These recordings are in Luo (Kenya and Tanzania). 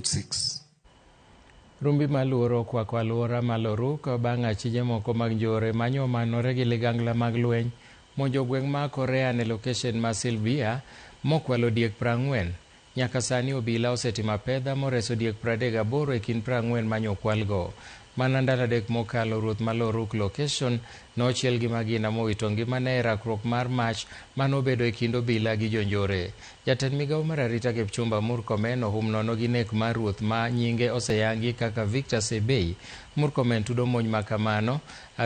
Page 6. Rumbi maluoro kwako aluora maloruk bang' achije moko mag njore manyo manore gi ligangla mag lweny monjo gweng' ma Korea ne location ma Silvia mokwalo diek 40. Nyaka sani obila osetimo apedha moreso diek 38 e kind 40 manyo kwalgo. Mana ndalo adek mokalo ruoth maloruk location nochiel gi magina mowito ngimane e rakruok mar mach manobedo e kind obila gi jonjore. Jatend migawo mar arita Kipchumba Murkomen ohum nono gi nek mar ruoth ma nyinge oseyangi kaka Victor Sebei. Murkomen tudo monj makamano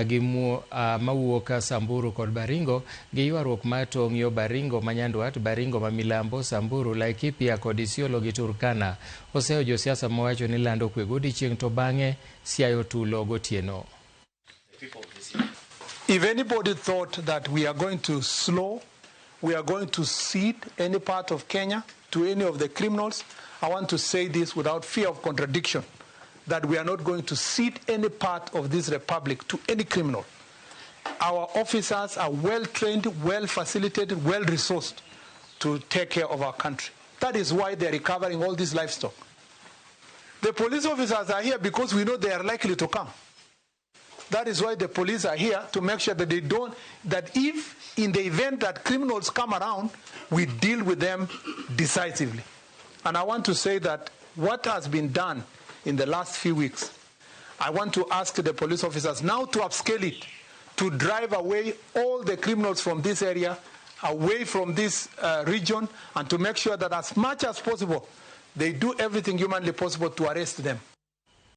gi mawuok Samburu kod Baringo gi ywaruok mar tong' yo Baringo ma Nyandwat, Baringo ma Milambo, Samburu, Laikipia kod Isiolo gi Turkana. Oseyo josiasa mowacho ni lando kwe godiechieng' to bang'e siayo tulo gotieno. If anybody thought that we are going to slow, we are going to cede any part of Kenya to any of the criminals, I want to say this without fear of contradiction, that we are not going to cede any part of this republic to any criminal. Our officers are well-trained, well-facilitated, well-resourced to take care of our country. That is why they are recovering all this livestock. The police officers are here because we know they are likely to come. That is why the police are here, to make sure that that if in the event that criminals come around, we deal with them decisively. And I want to say that what has been done in the last few weeks, I want to ask the police officers now to upscale it, to drive away all the criminals from this area, away from this region, and to make sure that as much as possible, they do everything humanly possible to arrest them.